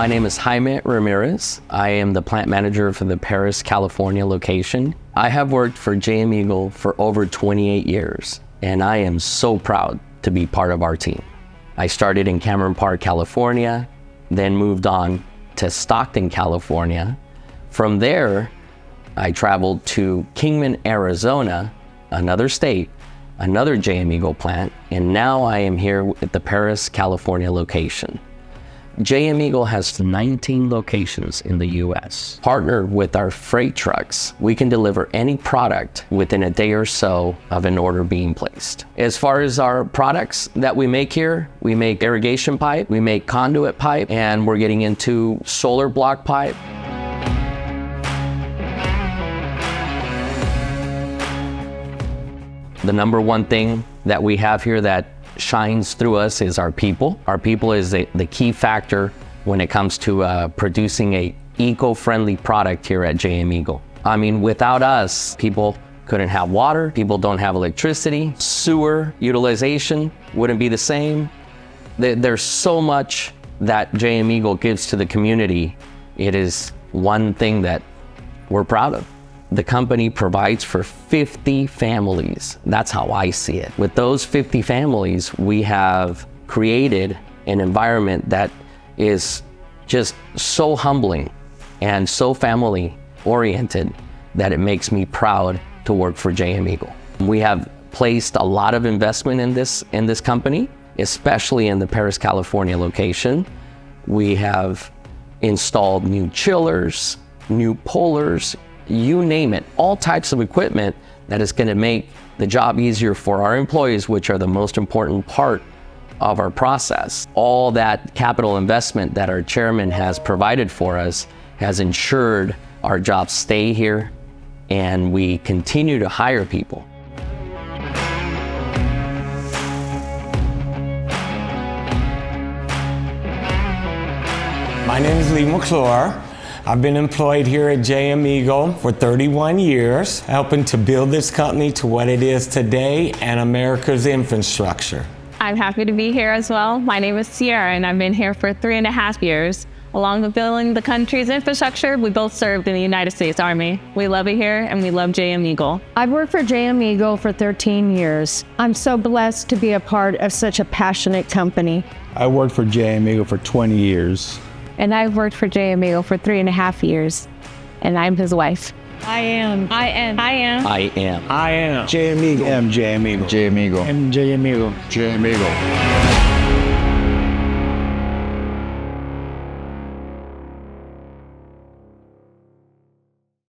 My name is Jaime Ramirez. I am the plant manager for the Perris, California location. I have worked for JM Eagle for over 28 years, and I am so proud to be part of our team. I started in Cameron Park, California, then moved on to Stockton, California. From there, I traveled to Kingman, Arizona, another state, another JM Eagle plant, and now I am here at the Perris, California location. JM Eagle has 19 locations in the US. Partnered with our freight trucks, we can deliver any product within a day or so of an order being placed. As far as our products that we make here, we make irrigation pipe, we make conduit pipe, and we're getting into solar block pipe. The number one thing that we have here that shines through us is our people. Our people is the key factor when it comes to producing a eco-friendly product here at JM Eagle. I mean, without us, people couldn't have water, people don't have electricity, sewer utilization wouldn't be the same. There's so much that JM Eagle gives to the community. It is one thing that we're proud of. The company provides for 50 families. That's how I see it. With those 50 families, we have created an environment that is just so humbling and so family oriented that it makes me proud to work for JM Eagle. We have placed a lot of investment in this company, especially in the Perris, California location. We have installed new chillers, new pullers, you name it, all types of equipment that is going to make the job easier for our employees, which are the most important part of our process. All that capital investment that our chairman has provided for us has ensured our jobs stay here and we continue to hire people. My name is Lee McClure. I've been employed here at JM Eagle for 31 years, helping to build this company to what it is today and America's infrastructure. I'm happy to be here as well. My name is Sierra, and I've been here for 3.5 years. Along with building the country's infrastructure, we both served in the United States Army. We love it here, and we love JM Eagle. I've worked for JM Eagle for 13 years. I'm so blessed to be a part of such a passionate company. I worked for JM Eagle for 20 years. And I've worked for JM Eagle for 3.5 years, and I'm his wife. I am. JM Eagle. JM Eagle. JM Eagle. JM Eagle.